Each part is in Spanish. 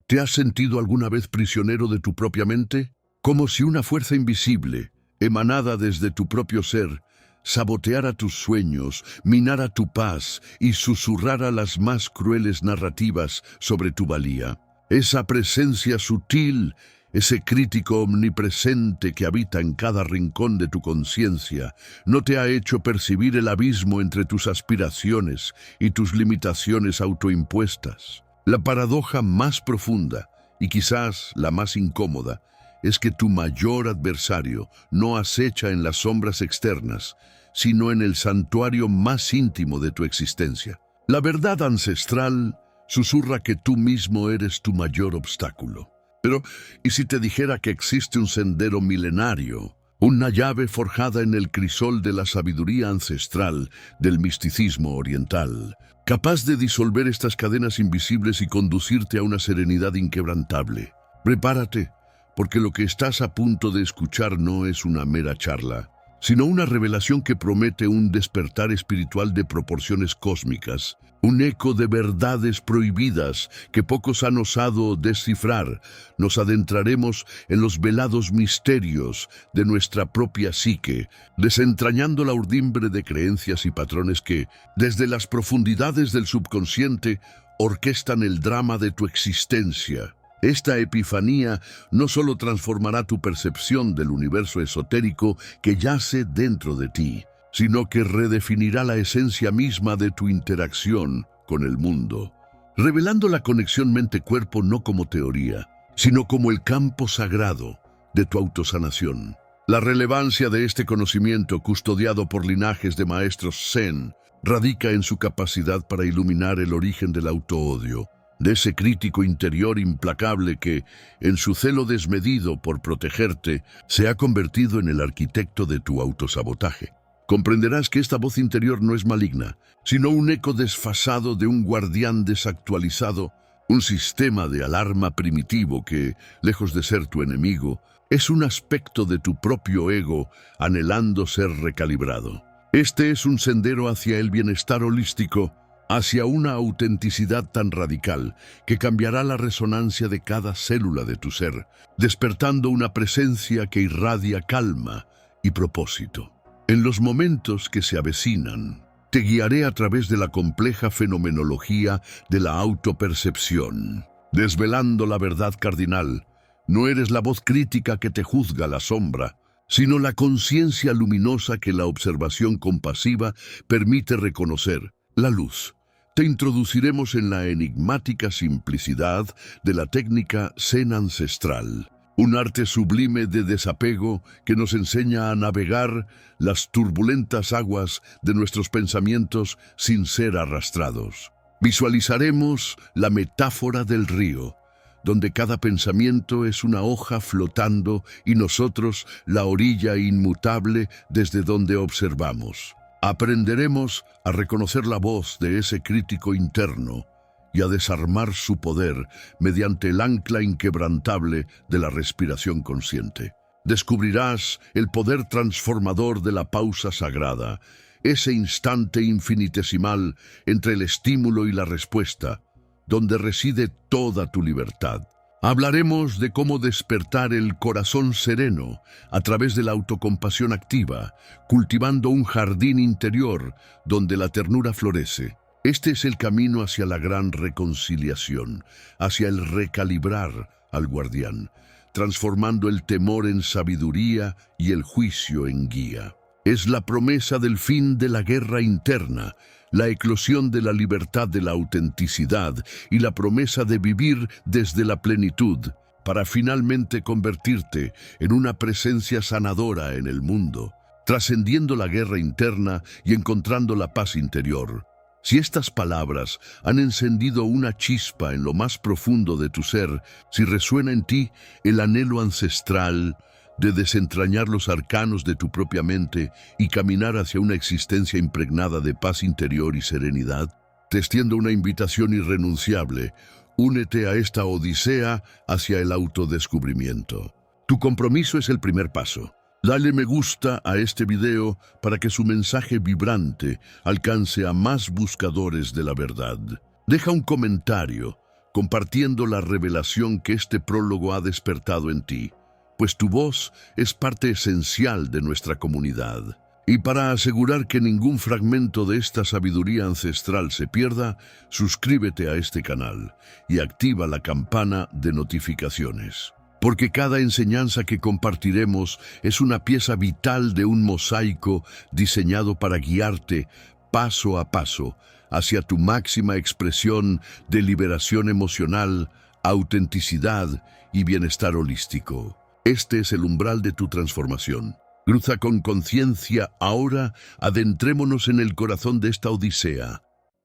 ¿Te has sentido alguna vez prisionero de tu propia mente? Como si una fuerza invisible, emanada desde tu propio ser, saboteara tus sueños, minara tu paz y susurrara las más crueles narrativas sobre tu valía. Esa presencia sutil, ese crítico omnipresente que habita en cada rincón de tu conciencia, no te ha hecho percibir el abismo entre tus aspiraciones y tus limitaciones autoimpuestas. La paradoja más profunda, y quizás la más incómoda, es que tu mayor adversario no acecha en las sombras externas, sino en el santuario más íntimo de tu existencia. La verdad ancestral susurra que tú mismo eres tu mayor obstáculo. Pero, ¿y si te dijera que existe un sendero milenario, una llave forjada en el crisol de la sabiduría ancestral del misticismo oriental, capaz de disolver estas cadenas invisibles y conducirte a una serenidad inquebrantable? Prepárate, porque lo que estás a punto de escuchar no es una mera charla, sino una revelación que promete un despertar espiritual de proporciones cósmicas, un eco de verdades prohibidas que pocos han osado descifrar. Nos adentraremos en los velados misterios de nuestra propia psique, desentrañando la urdimbre de creencias y patrones que, desde las profundidades del subconsciente, orquestan el drama de tu existencia. Esta epifanía no solo transformará tu percepción del universo esotérico que yace dentro de ti, sino que redefinirá la esencia misma de tu interacción con el mundo, revelando la conexión mente-cuerpo no como teoría, sino como el campo sagrado de tu autosanación. La relevancia de este conocimiento, custodiado por linajes de maestros Zen, radica en su capacidad para iluminar el origen del autoodio, de ese crítico interior implacable que, en su celo desmedido por protegerte, se ha convertido en el arquitecto de tu autosabotaje. Comprenderás que esta voz interior no es maligna, sino un eco desfasado de un guardián desactualizado, un sistema de alarma primitivo que, lejos de ser tu enemigo, es un aspecto de tu propio ego anhelando ser recalibrado. Este es un sendero hacia el bienestar holístico, hacia una autenticidad tan radical que cambiará la resonancia de cada célula de tu ser, despertando una presencia que irradia calma y propósito. En los momentos que se avecinan, te guiaré a través de la compleja fenomenología de la autopercepción, desvelando la verdad cardinal. No eres la voz crítica que te juzga la sombra, sino la conciencia luminosa que la observación compasiva permite reconocer, la luz. Te introduciremos en la enigmática simplicidad de la técnica Zen ancestral, un arte sublime de desapego que nos enseña a navegar las turbulentas aguas de nuestros pensamientos sin ser arrastrados. Visualizaremos la metáfora del río, donde cada pensamiento es una hoja flotando y nosotros la orilla inmutable desde donde observamos. Aprenderemos a reconocer la voz de ese crítico interno y a desarmar su poder mediante el ancla inquebrantable de la respiración consciente. Descubrirás el poder transformador de la pausa sagrada, ese instante infinitesimal entre el estímulo y la respuesta, donde reside toda tu libertad. Hablaremos de cómo despertar el corazón sereno a través de la autocompasión activa, cultivando un jardín interior donde la ternura florece. Este es el camino hacia la gran reconciliación, hacia el recalibrar al guardián, transformando el temor en sabiduría y el juicio en guía. Es la promesa del fin de la guerra interna, la eclosión de la libertad de la autenticidad y la promesa de vivir desde la plenitud, para finalmente convertirte en una presencia sanadora en el mundo, trascendiendo la guerra interna y encontrando la paz interior. Si estas palabras han encendido una chispa en lo más profundo de tu ser, si resuena en ti el anhelo ancestral de desentrañar los arcanos de tu propia mente y caminar hacia una existencia impregnada de paz interior y serenidad, te extiendo una invitación irrenunciable. Únete a esta odisea hacia el autodescubrimiento. Tu compromiso es el primer paso. Dale me gusta a este video para que su mensaje vibrante alcance a más buscadores de la verdad. Deja un comentario compartiendo la revelación que este prólogo ha despertado en ti, pues tu voz es parte esencial de nuestra comunidad. Y para asegurar que ningún fragmento de esta sabiduría ancestral se pierda, suscríbete a este canal y activa la campana de notificaciones. Porque cada enseñanza que compartiremos es una pieza vital de un mosaico diseñado para guiarte paso a paso hacia tu máxima expresión de liberación emocional, autenticidad y bienestar holístico. Este es el umbral de tu transformación. Cruza con conciencia ahora, adentrémonos en el corazón de esta odisea.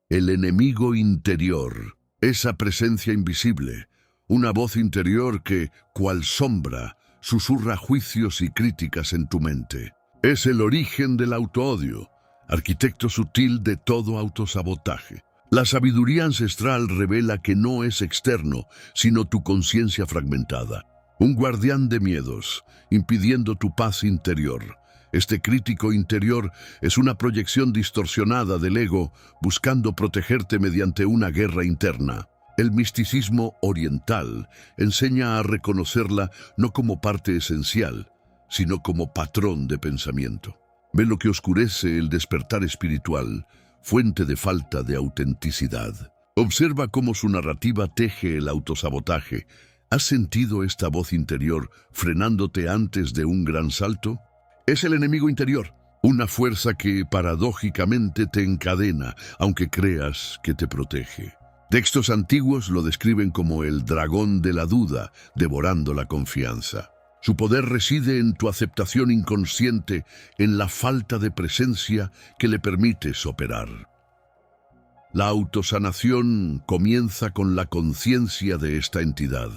El enemigo interior, esa presencia invisible, una voz interior que, cual sombra, susurra juicios y críticas en tu mente. Es el origen del autoodio, arquitecto sutil de todo autosabotaje. La sabiduría ancestral revela que no es externo, sino tu conciencia fragmentada. Un guardián de miedos, impidiendo tu paz interior. Este crítico interior es una proyección distorsionada del ego, buscando protegerte mediante una guerra interna. El misticismo oriental enseña a reconocerla no como parte esencial, sino como patrón de pensamiento. Ve lo que oscurece el despertar espiritual, fuente de falta de autenticidad. Observa cómo su narrativa teje el autosabotaje. ¿Has sentido esta voz interior frenándote antes de un gran salto? Es el enemigo interior, una fuerza que paradójicamente te encadena, aunque creas que te protege. Textos antiguos lo describen como el dragón de la duda, devorando la confianza. Su poder reside en tu aceptación inconsciente, en la falta de presencia que le permites operar. La autosanación comienza con la conciencia de esta entidad.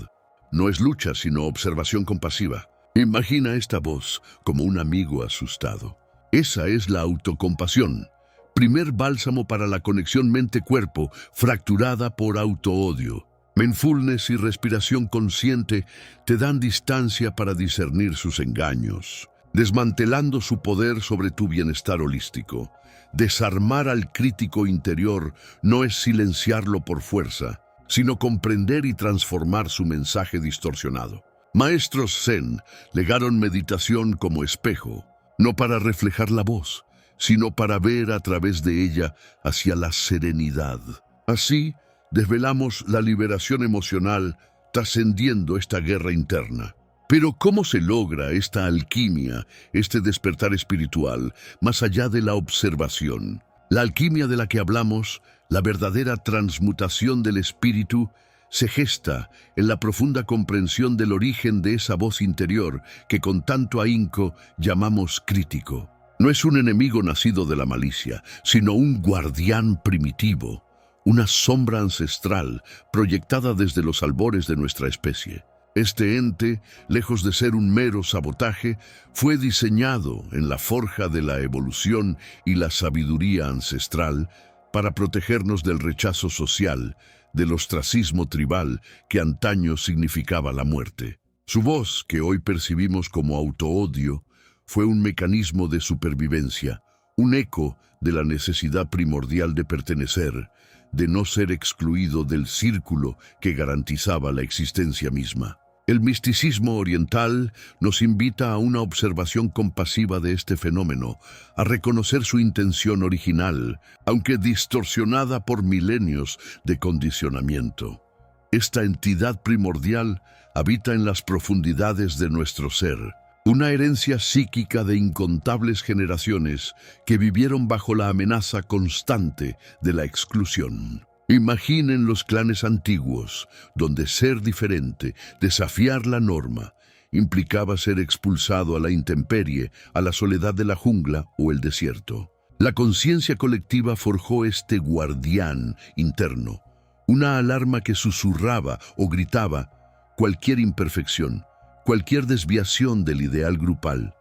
No es lucha, sino observación compasiva. Imagina esta voz como un amigo asustado. Esa es la autocompasión, primer bálsamo para la conexión mente-cuerpo fracturada por autoodio. Mindfulness y respiración consciente te dan distancia para discernir sus engaños, desmantelando su poder sobre tu bienestar holístico. Desarmar al crítico interior no es silenciarlo por fuerza, sino comprender y transformar su mensaje distorsionado. Maestros Zen legaron meditación como espejo, no para reflejar la voz, sino para ver a través de ella hacia la serenidad. Así, desvelamos la liberación emocional trascendiendo esta guerra interna. Pero ¿cómo se logra esta alquimia, este despertar espiritual, más allá de la observación? La alquimia de la que hablamos, la verdadera transmutación del espíritu, se gesta en la profunda comprensión del origen de esa voz interior que con tanto ahínco llamamos crítico. No es un enemigo nacido de la malicia, sino un guardián primitivo, una sombra ancestral proyectada desde los albores de nuestra especie. Este ente, lejos de ser un mero sabotaje, fue diseñado en la forja de la evolución y la sabiduría ancestral para protegernos del rechazo social, del ostracismo tribal que antaño significaba la muerte. Su voz, que hoy percibimos como autoodio, fue un mecanismo de supervivencia, un eco de la necesidad primordial de pertenecer, de no ser excluido del círculo que garantizaba la existencia misma. El misticismo oriental nos invita a una observación compasiva de este fenómeno, a reconocer su intención original, aunque distorsionada por milenios de condicionamiento. Esta entidad primordial habita en las profundidades de nuestro ser, una herencia psíquica de incontables generaciones que vivieron bajo la amenaza constante de la exclusión. Imaginen los clanes antiguos, donde ser diferente, desafiar la norma, implicaba ser expulsado a la intemperie, a la soledad de la jungla o el desierto. La conciencia colectiva forjó este guardián interno, una alarma que susurraba o gritaba cualquier imperfección, cualquier desviación del ideal grupal,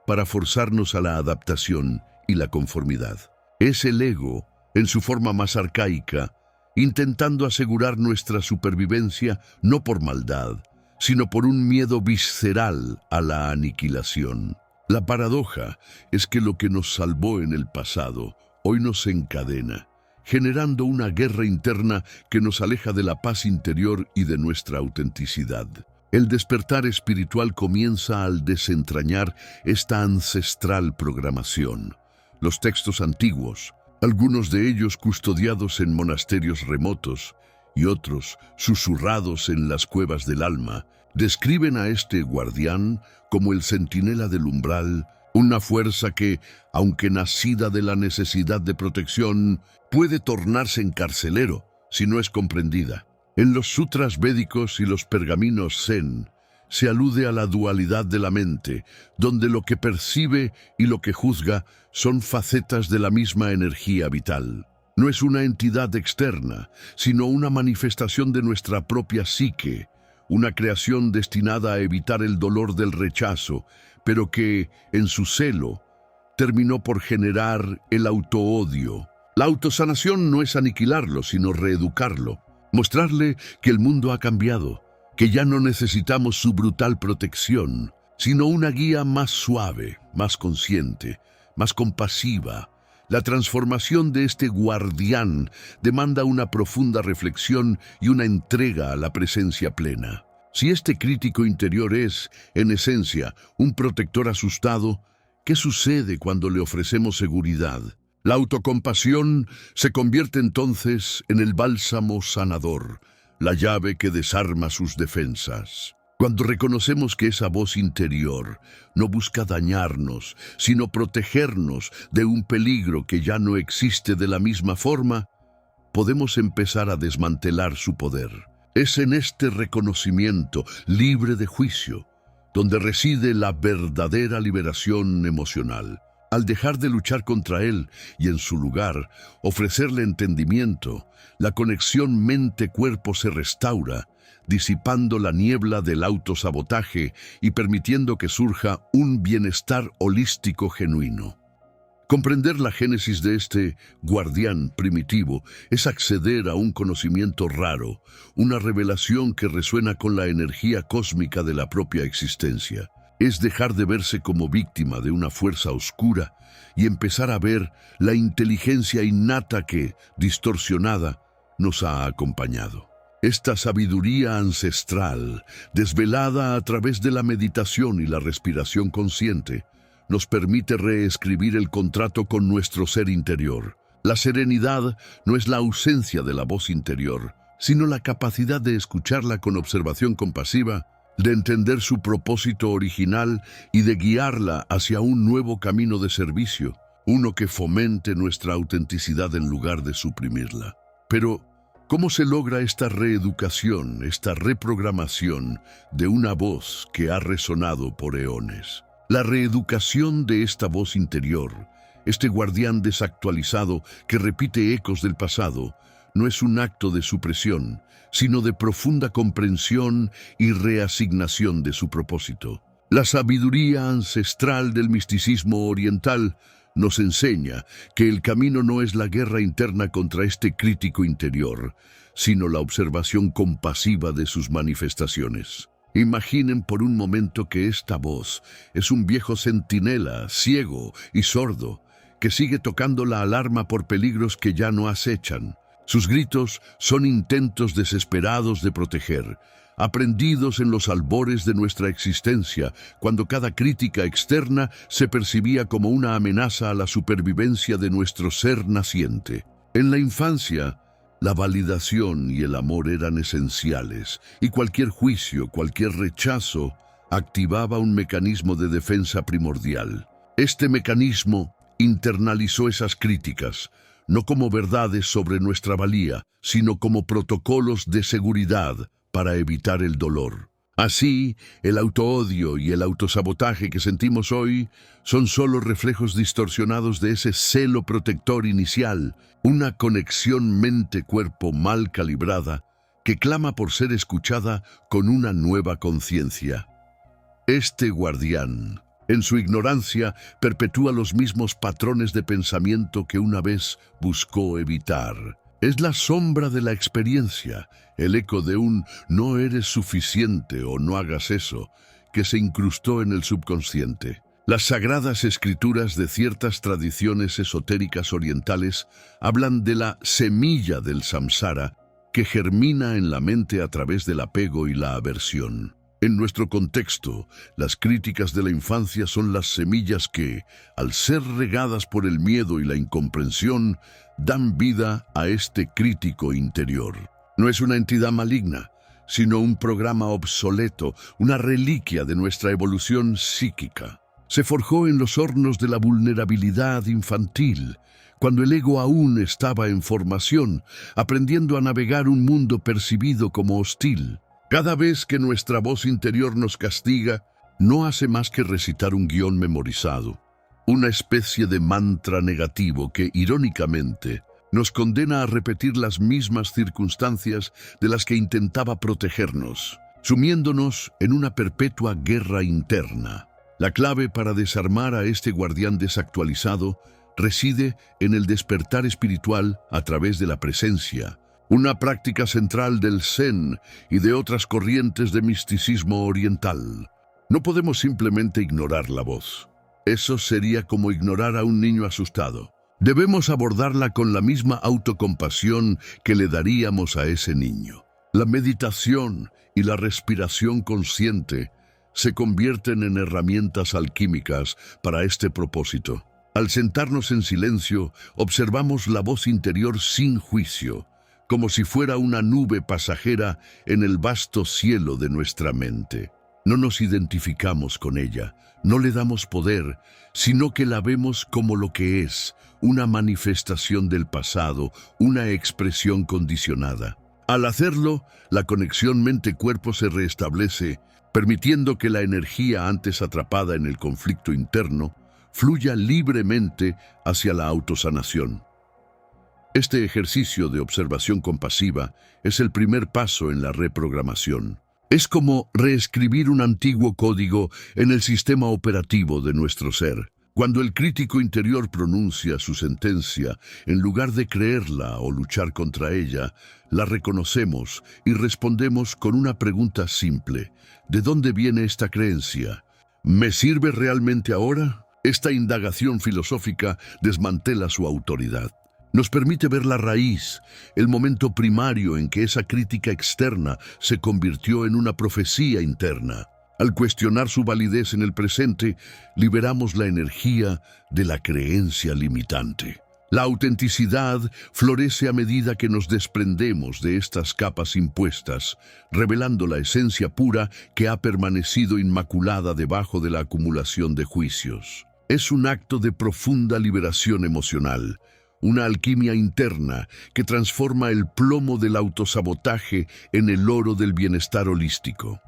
para forzarnos a la adaptación y la conformidad. Es el ego, en su forma más arcaica, intentando asegurar nuestra supervivencia no por maldad, sino por un miedo visceral a la aniquilación. La paradoja es que lo que nos salvó en el pasado hoy nos encadena, generando una guerra interna que nos aleja de la paz interior y de nuestra autenticidad. El despertar espiritual comienza al desentrañar esta ancestral programación. Los textos antiguos, algunos de ellos custodiados en monasterios remotos y otros susurrados en las cuevas del alma, describen a este guardián como el centinela del umbral, una fuerza que, aunque nacida de la necesidad de protección, puede tornarse encarcelero si no es comprendida. En los sutras védicos y los pergaminos zen se alude a la dualidad de la mente, donde lo que percibe y lo que juzga son facetas de la misma energía vital. No es una entidad externa, sino una manifestación de nuestra propia psique, una creación destinada a evitar el dolor del rechazo, pero que, en su celo, terminó por generar el autoodio. La autosanación no es aniquilarlo, sino reeducarlo, mostrarle que el mundo ha cambiado, que ya no necesitamos su brutal protección, sino una guía más suave, más consciente, más compasiva. La transformación de este guardián demanda una profunda reflexión y una entrega a la presencia plena. Si este crítico interior es, en esencia, un protector asustado, ¿qué sucede cuando le ofrecemos seguridad? La autocompasión se convierte entonces en el bálsamo sanador, la llave que desarma sus defensas. Cuando reconocemos que esa voz interior no busca dañarnos, sino protegernos de un peligro que ya no existe de la misma forma, podemos empezar a desmantelar su poder. Es en este reconocimiento, libre de juicio, donde reside la verdadera liberación emocional. Al dejar de luchar contra él y en su lugar ofrecerle entendimiento, la conexión mente-cuerpo se restaura, disipando la niebla del autosabotaje y permitiendo que surja un bienestar holístico genuino. Comprender la génesis de este guardián primitivo es acceder a un conocimiento raro, una revelación que resuena con la energía cósmica de la propia existencia. Es dejar de verse como víctima de una fuerza oscura y empezar a ver la inteligencia innata que, distorsionada, nos ha acompañado. Esta sabiduría ancestral, desvelada a través de la meditación y la respiración consciente, nos permite reescribir el contrato con nuestro ser interior. La serenidad no es la ausencia de la voz interior, sino la capacidad de escucharla con observación compasiva, de entender su propósito original y de guiarla hacia un nuevo camino de servicio, uno que fomente nuestra autenticidad en lugar de suprimirla. Pero, ¿cómo se logra esta reeducación, esta reprogramación de una voz que ha resonado por eones? La reeducación de esta voz interior, este guardián desactualizado que repite ecos del pasado, no es un acto de supresión, sino de profunda comprensión y reasignación de su propósito. La sabiduría ancestral del misticismo oriental nos enseña que el camino no es la guerra interna contra este crítico interior, sino la observación compasiva de sus manifestaciones. Imaginen por un momento que esta voz es un viejo centinela, ciego y sordo, que sigue tocando la alarma por peligros que ya no acechan. Sus gritos son intentos desesperados de proteger, aprendidos en los albores de nuestra existencia, cuando cada crítica externa se percibía como una amenaza a la supervivencia de nuestro ser naciente. En la infancia, la validación y el amor eran esenciales, y cualquier juicio, cualquier rechazo, activaba un mecanismo de defensa primordial. Este mecanismo internalizó esas críticas, no como verdades sobre nuestra valía, sino como protocolos de seguridad para evitar el dolor. Así, el autoodio y el autosabotaje que sentimos hoy son solo reflejos distorsionados de ese celo protector inicial, una conexión mente-cuerpo mal calibrada que clama por ser escuchada con una nueva conciencia. Este guardián, en su ignorancia, perpetúa los mismos patrones de pensamiento que una vez buscó evitar. Es la sombra de la experiencia, el eco de un «no eres suficiente» o «no hagas eso», que se incrustó en el subconsciente. Las sagradas escrituras de ciertas tradiciones esotéricas orientales hablan de la semilla del samsara que germina en la mente a través del apego y la aversión. En nuestro contexto, las críticas de la infancia son las semillas que, al ser regadas por el miedo y la incomprensión, dan vida a este crítico interior. No es una entidad maligna, sino un programa obsoleto, una reliquia de nuestra evolución psíquica. Se forjó en los hornos de la vulnerabilidad infantil, cuando el ego aún estaba en formación, aprendiendo a navegar un mundo percibido como hostil. Cada vez que nuestra voz interior nos castiga, no hace más que recitar un guión memorizado, una especie de mantra negativo que, irónicamente, nos condena a repetir las mismas circunstancias de las que intentaba protegernos, sumiéndonos en una perpetua guerra interna. La clave para desarmar a este guardián desactualizado reside en el despertar espiritual a través de la presencia, una práctica central del Zen y de otras corrientes de misticismo oriental. No podemos simplemente ignorar la voz. Eso sería como ignorar a un niño asustado. Debemos abordarla con la misma autocompasión que le daríamos a ese niño. La meditación y la respiración consciente se convierten en herramientas alquímicas para este propósito. Al sentarnos en silencio, observamos la voz interior sin juicio, como si fuera una nube pasajera en el vasto cielo de nuestra mente. No nos identificamos con ella, no le damos poder, sino que la vemos como lo que es, una manifestación del pasado, una expresión condicionada. Al hacerlo, la conexión mente-cuerpo se restablece, permitiendo que la energía antes atrapada en el conflicto interno fluya libremente hacia la autosanación. Este ejercicio de observación compasiva es el primer paso en la reprogramación. Es como reescribir un antiguo código en el sistema operativo de nuestro ser. Cuando el crítico interior pronuncia su sentencia, en lugar de creerla o luchar contra ella, la reconocemos y respondemos con una pregunta simple. ¿De dónde viene esta creencia? ¿Me sirve realmente ahora? Esta indagación filosófica desmantela su autoridad. Nos permite ver la raíz, el momento primario en que esa crítica externa se convirtió en una profecía interna. Al cuestionar su validez en el presente, liberamos la energía de la creencia limitante. La autenticidad florece a medida que nos desprendemos de estas capas impuestas, revelando la esencia pura que ha permanecido inmaculada debajo de la acumulación de juicios. Es un acto de profunda liberación emocional, una alquimia interna que transforma el plomo del autosabotaje en el oro del bienestar holístico.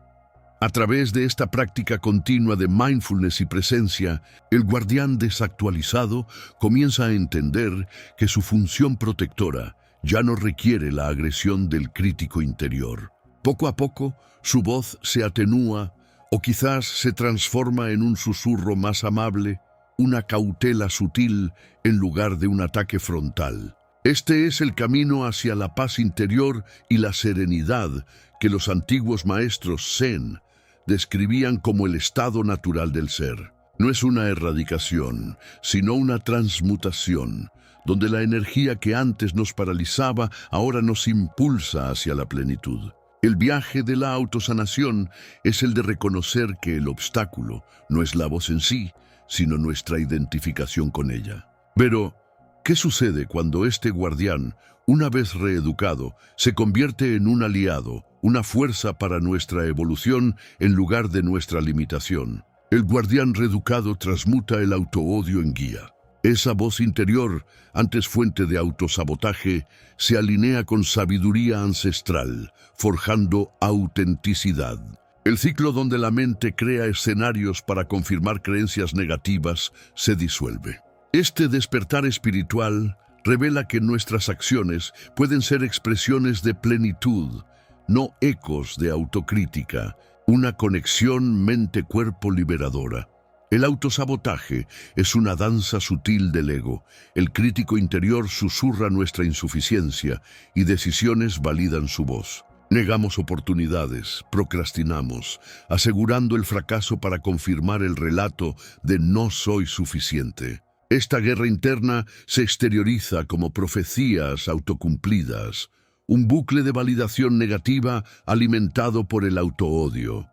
A través de esta práctica continua de mindfulness y presencia, el guardián desactualizado comienza a entender que su función protectora ya no requiere la agresión del crítico interior. Poco a poco, su voz se atenúa o quizás se transforma en un susurro más amable, una cautela sutil en lugar de un ataque frontal. Este es el camino hacia la paz interior y la serenidad que los antiguos maestros Zen describían como el estado natural del ser. No es una erradicación, sino una transmutación, donde la energía que antes nos paralizaba ahora nos impulsa hacia la plenitud. El viaje de la autosanación es el de reconocer que el obstáculo no es la voz en sí, sino nuestra identificación con ella. Pero, ¿qué sucede cuando este guardián, una vez reeducado, se convierte en un aliado, una fuerza para nuestra evolución en lugar de nuestra limitación? El guardián reeducado transmuta el autoodio en guía. Esa voz interior, antes fuente de autosabotaje, se alinea con sabiduría ancestral, forjando autenticidad. El ciclo donde la mente crea escenarios para confirmar creencias negativas se disuelve. Este despertar espiritual revela que nuestras acciones pueden ser expresiones de plenitud, no ecos de autocrítica, una conexión mente-cuerpo liberadora. El autosabotaje es una danza sutil del ego. El crítico interior susurra nuestra insuficiencia y decisiones validan su voz. Negamos oportunidades, procrastinamos, asegurando el fracaso para confirmar el relato de no soy suficiente. Esta guerra interna se exterioriza como profecías autocumplidas, un bucle de validación negativa alimentado por el autoodio.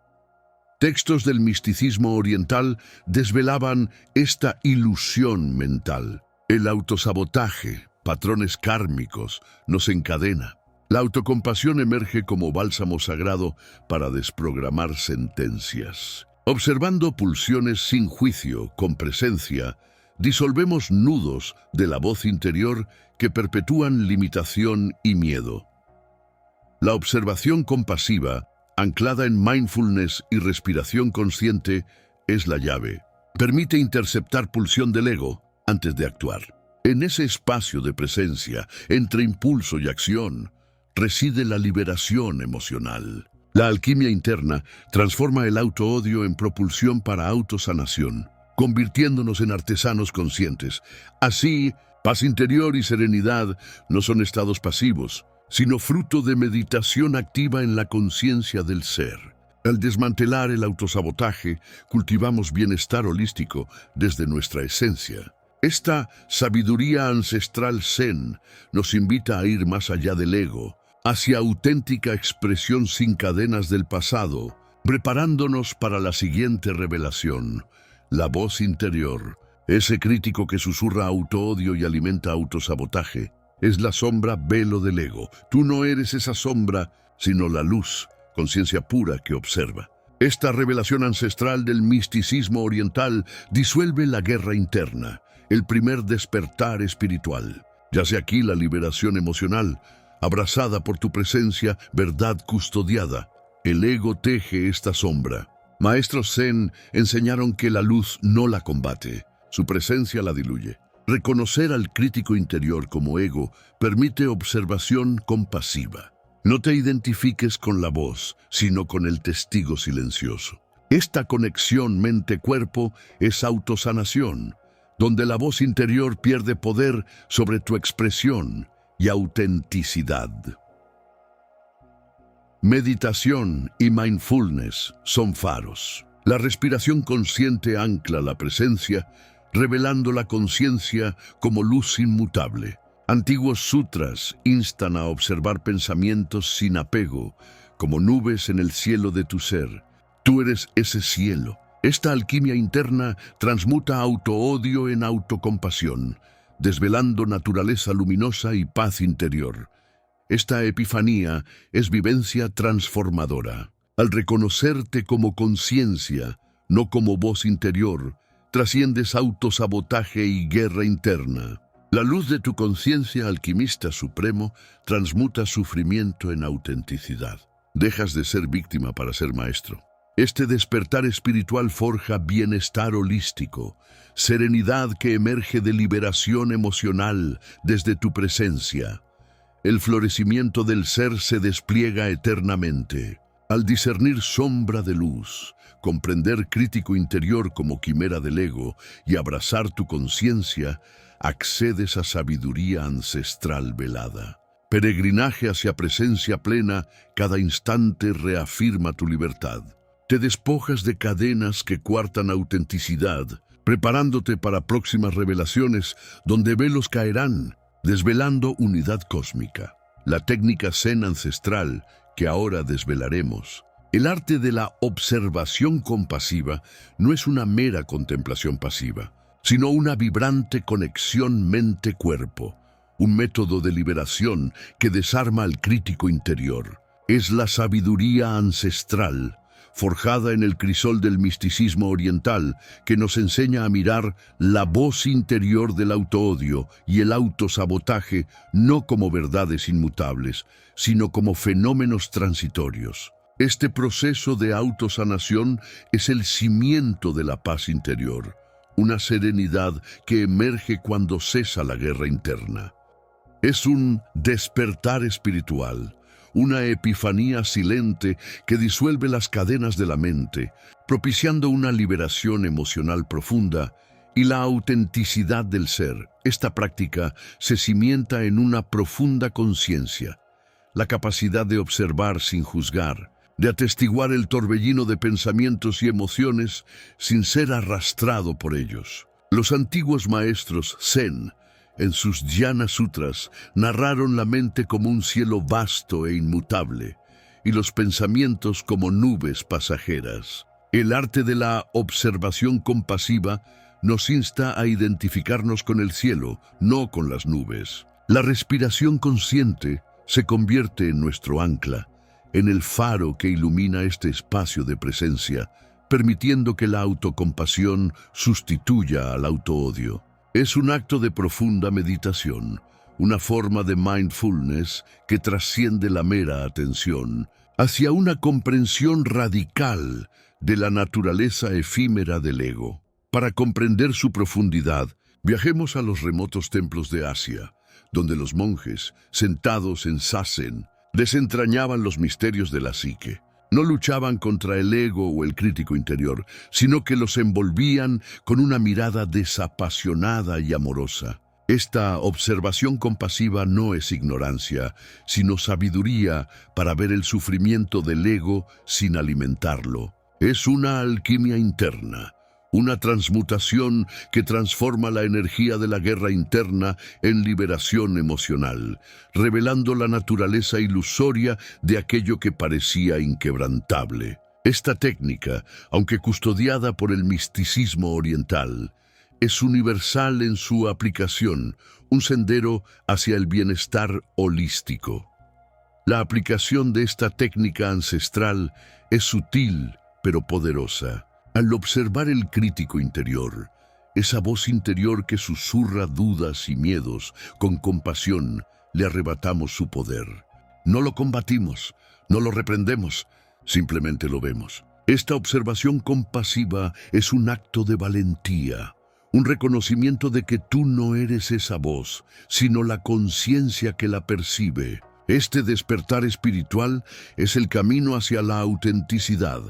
Textos del misticismo oriental desvelaban esta ilusión mental. El autosabotaje, patrones kármicos, nos encadena. La autocompasión emerge como bálsamo sagrado para desprogramar sentencias. Observando pulsiones sin juicio, con presencia, disolvemos nudos de la voz interior que perpetúan limitación y miedo. La observación compasiva, anclada en mindfulness y respiración consciente, es la llave. Permite interceptar pulsión del ego antes de actuar. En ese espacio de presencia, entre impulso y acción, reside la liberación emocional. La alquimia interna transforma el autoodio en propulsión para autosanación, convirtiéndonos en artesanos conscientes. Así, paz interior y serenidad no son estados pasivos, sino fruto de meditación activa en la conciencia del ser. Al desmantelar el autosabotaje, cultivamos bienestar holístico desde nuestra esencia. Esta sabiduría ancestral zen nos invita a ir más allá del ego, hacia auténtica expresión sin cadenas del pasado, preparándonos para la siguiente revelación, la voz interior. Ese crítico que susurra autoodio y alimenta autosabotaje es la sombra velo del ego. Tú no eres esa sombra, sino la luz, conciencia pura que observa. Esta revelación ancestral del misticismo oriental disuelve la guerra interna, el primer despertar espiritual. Yace aquí la liberación emocional, abrazada por tu presencia, verdad custodiada. El ego teje esta sombra. Maestros zen enseñaron que la luz no la combate, su presencia la diluye. Reconocer al crítico interior como ego permite observación compasiva. No te identifiques con la voz, sino con el testigo silencioso. Esta conexión mente-cuerpo es autosanación, donde la voz interior pierde poder sobre tu expresión y autenticidad. Meditación y mindfulness son faros. La respiración consciente ancla la presencia, revelando la conciencia como luz inmutable. Antiguos sutras instan a observar pensamientos sin apego, como nubes en el cielo de tu ser. Tú eres ese cielo. Esta alquimia interna transmuta autoodio en autocompasión, desvelando naturaleza luminosa y paz interior. Esta epifanía es vivencia transformadora. Al reconocerte como conciencia, no como voz interior, trasciendes autosabotaje y guerra interna. La luz de tu conciencia, alquimista supremo, transmuta sufrimiento en autenticidad. Dejas de ser víctima para ser maestro. Este despertar espiritual forja bienestar holístico, serenidad que emerge de liberación emocional desde tu presencia. El florecimiento del ser se despliega eternamente. Al discernir sombra de luz, comprender crítico interior como quimera del ego y abrazar tu conciencia, accedes a sabiduría ancestral velada. Peregrinaje hacia presencia plena, cada instante reafirma tu libertad. Te despojas de cadenas que coartan autenticidad, preparándote para próximas revelaciones donde velos caerán, desvelando unidad cósmica. La técnica zen ancestral que ahora desvelaremos. El arte de la observación compasiva no es una mera contemplación pasiva, sino una vibrante conexión mente-cuerpo, un método de liberación que desarma al crítico interior. Es la sabiduría ancestral, forjada en el crisol del misticismo oriental, que nos enseña a mirar la voz interior del autoodio y el autosabotaje no como verdades inmutables, sino como fenómenos transitorios. Este proceso de autosanación es el cimiento de la paz interior, una serenidad que emerge cuando cesa la guerra interna. Es un despertar espiritual, una epifanía silente que disuelve las cadenas de la mente, propiciando una liberación emocional profunda y la autenticidad del ser. Esta práctica se cimienta en una profunda conciencia. la capacidad de observar sin juzgar, de atestiguar el torbellino de pensamientos y emociones sin ser arrastrado por ellos. Los antiguos maestros Zen, en sus Dhyana Sutras, narraron la mente como un cielo vasto e inmutable, y los pensamientos como nubes pasajeras. El arte de la observación compasiva nos insta a identificarnos con el cielo, no con las nubes. La respiración consciente se convierte en nuestro ancla, en el faro que ilumina este espacio de presencia, permitiendo que la autocompasión sustituya al autoodio. Es un acto de profunda meditación, una forma de mindfulness que trasciende la mera atención hacia una comprensión radical de la naturaleza efímera del ego. Para comprender su profundidad, viajemos a los remotos templos de Asia, donde los monjes, sentados en zazen, desentrañaban los misterios de la psique. No luchaban contra el ego o el crítico interior, sino que los envolvían con una mirada desapasionada y amorosa. Esta observación compasiva no es ignorancia, sino sabiduría para ver el sufrimiento del ego sin alimentarlo. Es una alquimia interna, una transmutación que transforma la energía de la guerra interna en liberación emocional, revelando la naturaleza ilusoria de aquello que parecía inquebrantable. Esta técnica, aunque custodiada por el misticismo oriental, es universal en su aplicación, un sendero hacia el bienestar holístico. La aplicación de esta técnica ancestral es sutil pero poderosa. Al observar el crítico interior, esa voz interior que susurra dudas y miedos, con compasión le arrebatamos su poder. No lo combatimos, no lo reprendemos, simplemente lo vemos. Esta observación compasiva es un acto de valentía, un reconocimiento de que tú no eres esa voz, sino la conciencia que la percibe. Este despertar espiritual es el camino hacia la autenticidad,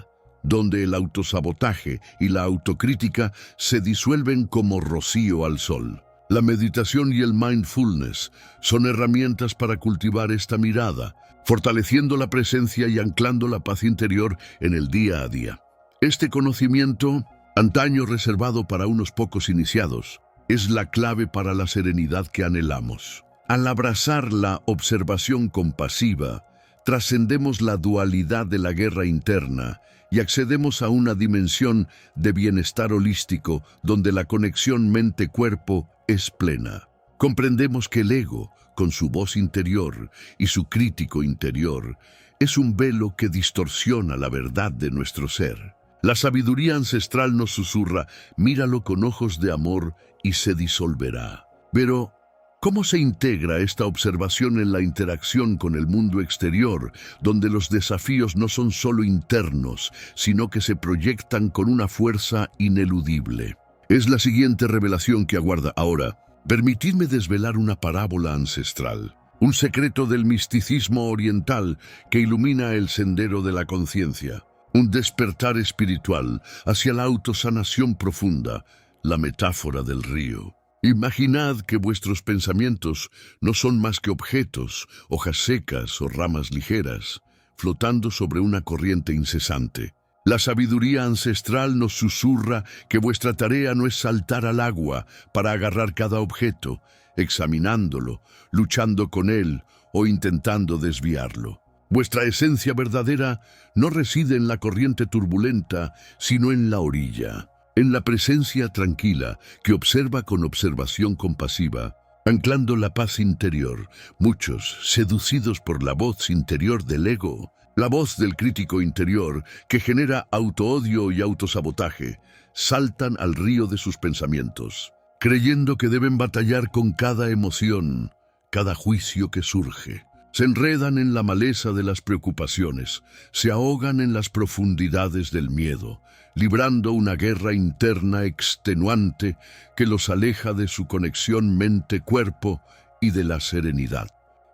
donde el autosabotaje y la autocrítica se disuelven como rocío al sol. La meditación y el mindfulness son herramientas para cultivar esta mirada, fortaleciendo la presencia y anclando la paz interior en el día a día. Este conocimiento, antaño reservado para unos pocos iniciados, es la clave para la serenidad que anhelamos. Al abrazar la observación compasiva, trascendemos la dualidad de la guerra interna y accedemos a una dimensión de bienestar holístico donde la conexión mente-cuerpo es plena. Comprendemos que el ego, con su voz interior y su crítico interior, es un velo que distorsiona la verdad de nuestro ser. La sabiduría ancestral nos susurra, míralo con ojos de amor y se disolverá. Pero, ¿cómo se integra esta observación en la interacción con el mundo exterior, donde los desafíos no son solo internos, sino que se proyectan con una fuerza ineludible? Es la siguiente revelación que aguarda. Ahora, permitidme desvelar una parábola ancestral, un secreto del misticismo oriental que ilumina el sendero de la conciencia, un despertar espiritual hacia la autosanación profunda, la metáfora del río. Imaginad que vuestros pensamientos no son más que objetos, hojas secas o ramas ligeras, flotando sobre una corriente incesante. La sabiduría ancestral nos susurra que vuestra tarea no es saltar al agua para agarrar cada objeto, examinándolo, luchando con él o intentando desviarlo. Vuestra esencia verdadera no reside en la corriente turbulenta, sino en la orilla, en la presencia tranquila que observa con observación compasiva, anclando la paz interior. Muchos, seducidos por la voz interior del ego, la voz del crítico interior que genera autoodio y autosabotaje, saltan al río de sus pensamientos, creyendo que deben batallar con cada emoción, cada juicio que surge. Se enredan en la maleza de las preocupaciones, se ahogan en las profundidades del miedo, librando una guerra interna extenuante que los aleja de su conexión mente-cuerpo y de la serenidad.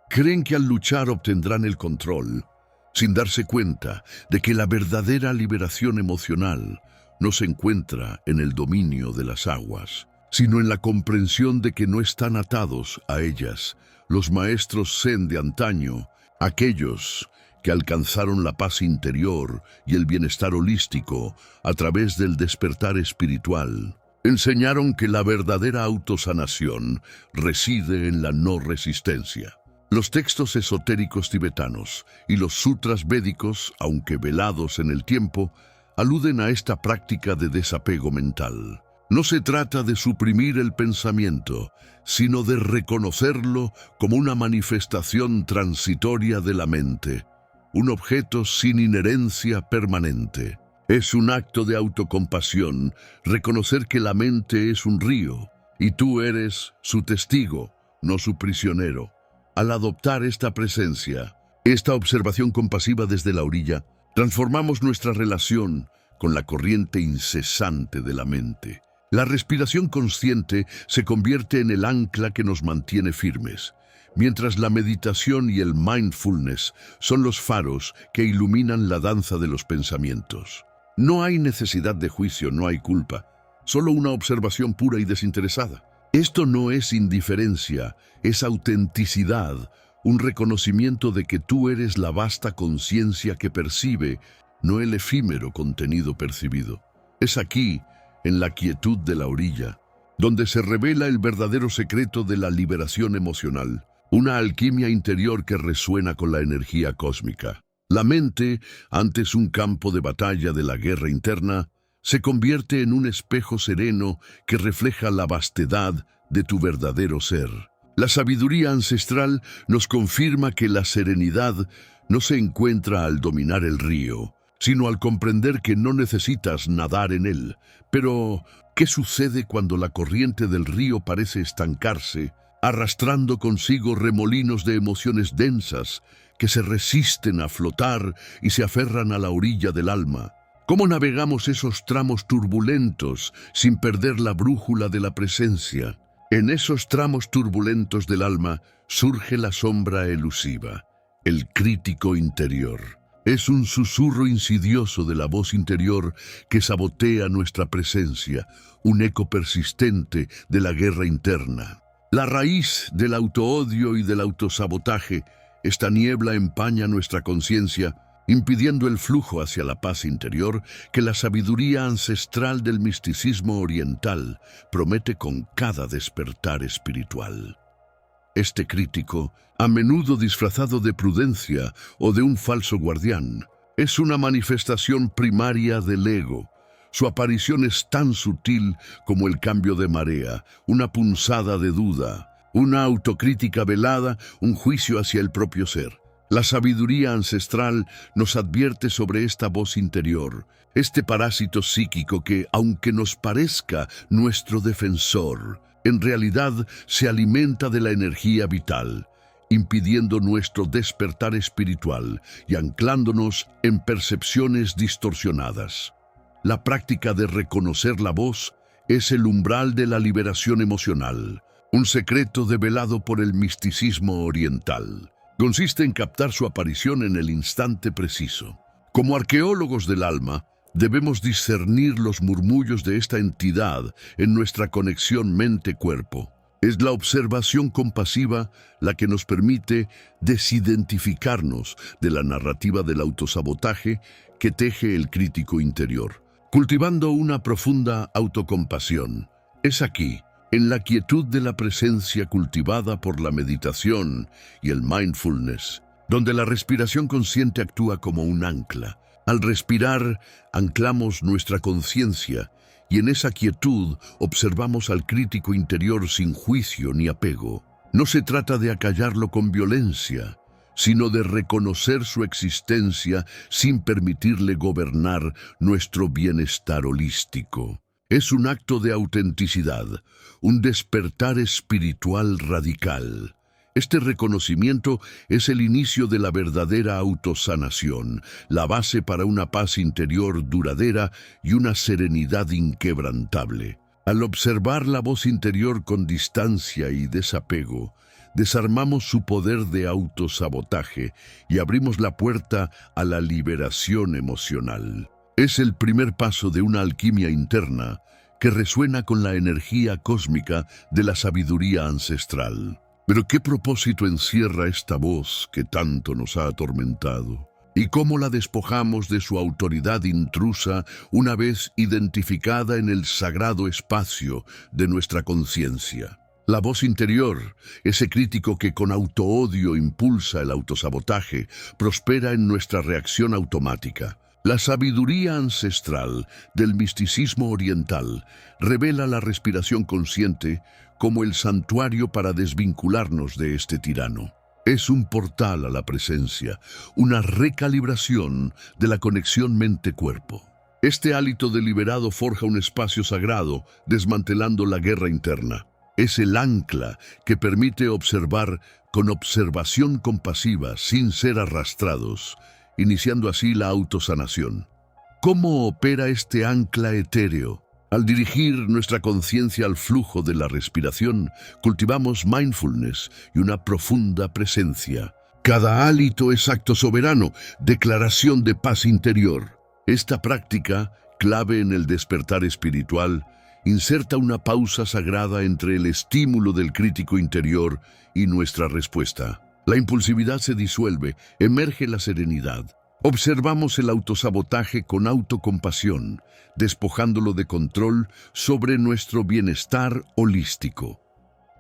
Creen que al luchar obtendrán el control, sin darse cuenta de que la verdadera liberación emocional no se encuentra en el dominio de las aguas, sino en la comprensión de que no están atados a ellas. Los maestros Zen de antaño Aquellos que alcanzaron la paz interior y el bienestar holístico a través del despertar espiritual, enseñaron que la verdadera autosanación reside en la no resistencia. Los textos esotéricos tibetanos y los sutras védicos, aunque velados en el tiempo, aluden a esta práctica de desapego mental. No se trata de suprimir el pensamiento, sino de reconocerlo como una manifestación transitoria de la mente, un objeto sin inherencia permanente. Es un acto de autocompasión reconocer que la mente es un río y tú eres su testigo, no su prisionero. Al adoptar esta presencia, esta observación compasiva desde la orilla, transformamos nuestra relación con la corriente incesante de la mente. La respiración consciente se convierte en el ancla que nos mantiene firmes, mientras la meditación y el mindfulness son los faros que iluminan la danza de los pensamientos. No hay necesidad de juicio, no hay culpa, solo una observación pura y desinteresada. Esto no es indiferencia, es autenticidad, un reconocimiento de que tú eres la vasta conciencia que percibe, no el efímero contenido percibido. Es aquí, en la quietud de la orilla, donde se revela el verdadero secreto de la liberación emocional, una alquimia interior que resuena con la energía cósmica. La mente, antes un campo de batalla de la guerra interna, se convierte en un espejo sereno que refleja la vastedad de tu verdadero ser. La sabiduría ancestral nos confirma que la serenidad no se encuentra al dominar el río, sino al comprender que no necesitas nadar en él. Pero, ¿qué sucede cuando la corriente del río parece estancarse, arrastrando consigo remolinos de emociones densas que se resisten a flotar y se aferran a la orilla del alma? ¿Cómo navegamos esos tramos turbulentos sin perder la brújula de la presencia? En esos tramos turbulentos del alma surge la sombra elusiva, el crítico interior. Es un susurro insidioso de la voz interior que sabotea nuestra presencia, un eco persistente de la guerra interna. La raíz del autoodio y del autosabotaje, esta niebla empaña nuestra conciencia, impidiendo el flujo hacia la paz interior que la sabiduría ancestral del misticismo oriental promete con cada despertar espiritual. Este crítico, a menudo disfrazado de prudencia o de un falso guardián, es una manifestación primaria del ego. Su aparición es tan sutil como el cambio de marea, una punzada de duda, una autocrítica velada, un juicio hacia el propio ser. La sabiduría ancestral nos advierte sobre esta voz interior, este parásito psíquico que, aunque nos parezca nuestro defensor, en realidad se alimenta de la energía vital, impidiendo nuestro despertar espiritual y anclándonos en percepciones distorsionadas. La práctica de reconocer la voz es el umbral de la liberación emocional, un secreto develado por el misticismo oriental. Consiste en captar su aparición en el instante preciso. Como arqueólogos del alma, debemos discernir los murmullos de esta entidad en nuestra conexión mente-cuerpo. Es la observación compasiva la que nos permite desidentificarnos de la narrativa del autosabotaje que teje el crítico interior. Cultivando una profunda autocompasión, es aquí, en la quietud de la presencia cultivada por la meditación y el mindfulness, donde la respiración consciente actúa como un ancla. Al respirar, anclamos nuestra conciencia y en esa quietud observamos al crítico interior sin juicio ni apego. No se trata de acallarlo con violencia, sino de reconocer su existencia sin permitirle gobernar nuestro bienestar holístico. Es un acto de autenticidad, un despertar espiritual radical. Este reconocimiento es el inicio de la verdadera autosanación, la base para una paz interior duradera y una serenidad inquebrantable. Al observar la voz interior con distancia y desapego, desarmamos su poder de autosabotaje y abrimos la puerta a la liberación emocional. Es el primer paso de una alquimia interna que resuena con la energía cósmica de la sabiduría ancestral. Pero ¿qué propósito encierra esta voz que tanto nos ha atormentado? ¿Y cómo la despojamos de su autoridad intrusa una vez identificada en el sagrado espacio de nuestra conciencia? La voz interior, ese crítico que con autoodio impulsa el autosabotaje, prospera en nuestra reacción automática. La sabiduría ancestral del misticismo oriental revela la respiración consciente como el santuario para desvincularnos de este tirano. Es un portal a la presencia, una recalibración de la conexión mente-cuerpo. Este hálito deliberado forja un espacio sagrado, desmantelando la guerra interna. Es el ancla que permite observar con observación compasiva, sin ser arrastrados, iniciando así la autosanación. ¿Cómo opera este ancla etéreo? Al dirigir nuestra conciencia al flujo de la respiración, cultivamos mindfulness y una profunda presencia. Cada hálito es acto soberano, declaración de paz interior. Esta práctica, clave en el despertar espiritual, inserta una pausa sagrada entre el estímulo del crítico interior y nuestra respuesta. La impulsividad se disuelve, emerge la serenidad. Observamos el autosabotaje con autocompasión, despojándolo de control sobre nuestro bienestar holístico.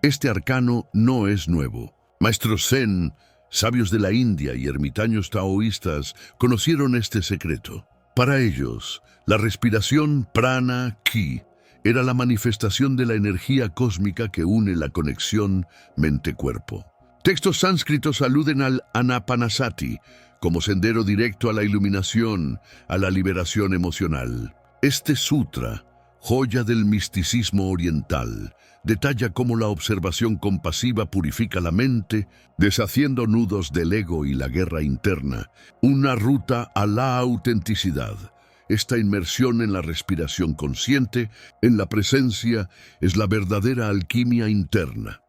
Este arcano no es nuevo. Maestros Zen, sabios de la India y ermitaños taoístas conocieron este secreto. Para ellos, la respiración prana-ki era la manifestación de la energía cósmica que une la conexión mente-cuerpo. Textos sánscritos aluden al Anapanasati como sendero directo a la iluminación, a la liberación emocional. Este sutra, joya del misticismo oriental, detalla cómo la observación compasiva purifica la mente, deshaciendo nudos del ego y la guerra interna, una ruta a la autenticidad. Esta inmersión en la respiración consciente, en la presencia, es la verdadera alquimia interna.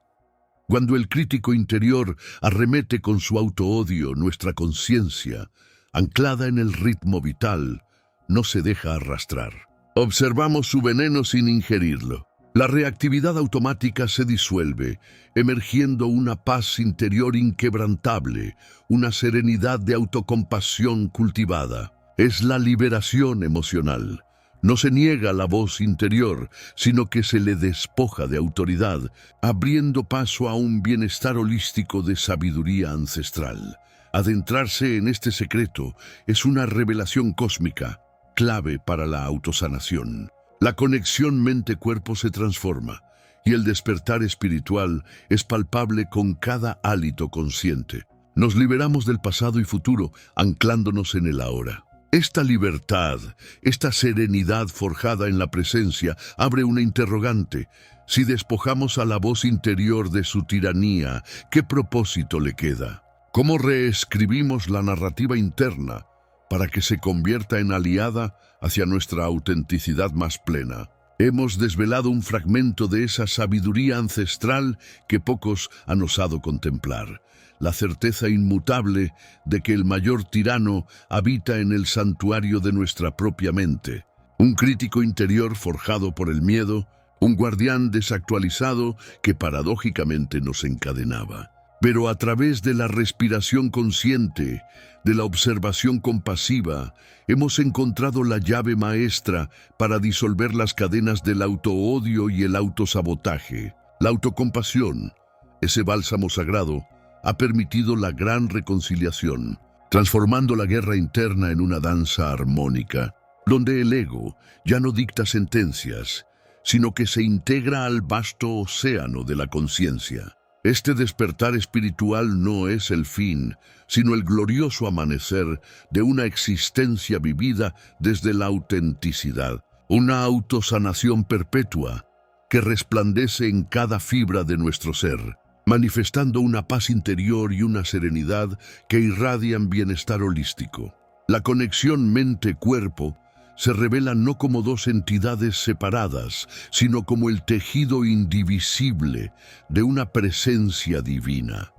Cuando el crítico interior arremete con su autoodio, nuestra conciencia, anclada en el ritmo vital, no se deja arrastrar. Observamos su veneno sin ingerirlo. La reactividad automática se disuelve, emergiendo una paz interior inquebrantable, una serenidad de autocompasión cultivada. Es la liberación emocional. No se niega la voz interior, sino que se le despoja de autoridad, abriendo paso a un bienestar holístico de sabiduría ancestral. Adentrarse en este secreto es una revelación cósmica, clave para la autosanación. La conexión mente-cuerpo se transforma, y el despertar espiritual es palpable con cada hálito consciente. Nos liberamos del pasado y futuro, anclándonos en el ahora. Esta libertad, esta serenidad forjada en la presencia, abre una interrogante. Si despojamos a la voz interior de su tiranía, ¿qué propósito le queda? ¿Cómo reescribimos la narrativa interna para que se convierta en aliada hacia nuestra autenticidad más plena? Hemos desvelado un fragmento de esa sabiduría ancestral que pocos han osado contemplar. La certeza inmutable de que el mayor tirano habita en el santuario de nuestra propia mente. Un crítico interior forjado por el miedo, un guardián desactualizado que paradójicamente nos encadenaba. Pero a través de la respiración consciente, de la observación compasiva, hemos encontrado la llave maestra para disolver las cadenas del autoodio y el autosabotaje. La autocompasión, ese bálsamo sagrado, ha permitido la gran reconciliación, transformando la guerra interna en una danza armónica, donde el ego ya no dicta sentencias, sino que se integra al vasto océano de la conciencia. Este despertar espiritual no es el fin, sino el glorioso amanecer de una existencia vivida desde la autenticidad, una autosanación perpetua que resplandece en cada fibra de nuestro ser, manifestando una paz interior y una serenidad que irradian bienestar holístico. La conexión mente-cuerpo se revela no como dos entidades separadas, sino como el tejido indivisible de una presencia divina,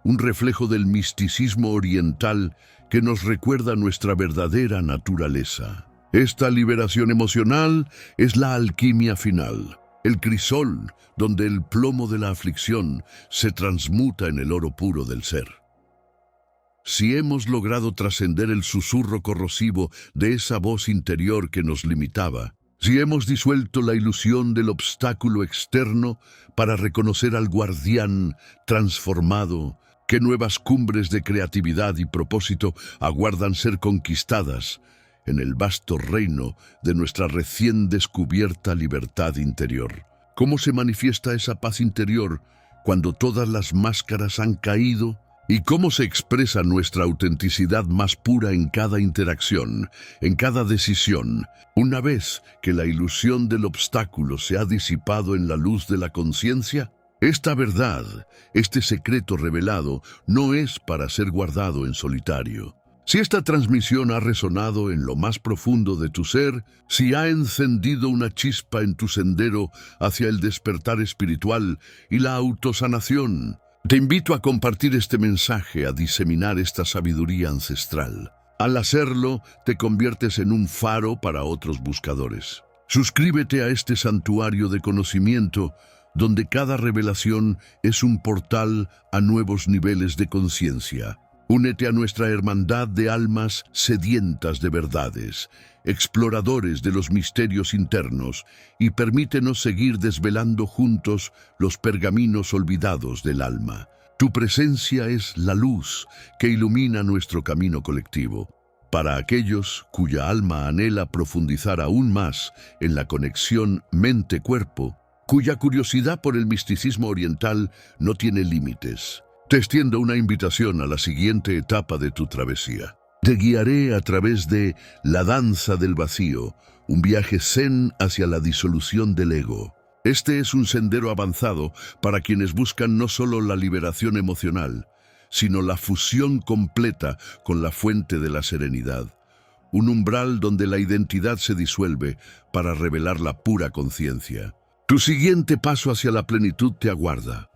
un reflejo del misticismo oriental que nos recuerda nuestra verdadera naturaleza. Esta liberación emocional es la alquimia final. el crisol donde el plomo de la aflicción se transmuta en el oro puro del ser. Si hemos logrado trascender el susurro corrosivo de esa voz interior que nos limitaba, si hemos disuelto la ilusión del obstáculo externo para reconocer al guardián transformado, qué nuevas cumbres de creatividad y propósito aguardan ser conquistadas en el vasto reino de nuestra recién descubierta libertad interior. ¿Cómo se manifiesta esa paz interior cuando todas las máscaras han caído? ¿Y cómo se expresa nuestra autenticidad más pura en cada interacción, en cada decisión, una vez que la ilusión del obstáculo se ha disipado en la luz de la conciencia? Esta verdad, este secreto revelado, no es para ser guardado en solitario. Si esta transmisión ha resonado en lo más profundo de tu ser, si ha encendido una chispa en tu sendero hacia el despertar espiritual y la autosanación, te invito a compartir este mensaje, a diseminar esta sabiduría ancestral. Al hacerlo, te conviertes en un faro para otros buscadores. Suscríbete a este santuario de conocimiento, donde cada revelación es un portal a nuevos niveles de conciencia. Únete a nuestra hermandad de almas sedientas de verdades, exploradores de los misterios internos, y permítenos seguir desvelando juntos los pergaminos olvidados del alma. Tu presencia es la luz que ilumina nuestro camino colectivo. Para aquellos cuya alma anhela profundizar aún más en la conexión mente-cuerpo, cuya curiosidad por el misticismo oriental no tiene límites, te extiendo una invitación a la siguiente etapa de tu travesía. Te guiaré a través de la danza del vacío, un viaje zen hacia la disolución del ego. Este es un sendero avanzado para quienes buscan no solo la liberación emocional, sino la fusión completa con la fuente de la serenidad. Un umbral donde la identidad se disuelve para revelar la pura conciencia. Tu siguiente paso hacia la plenitud te aguarda.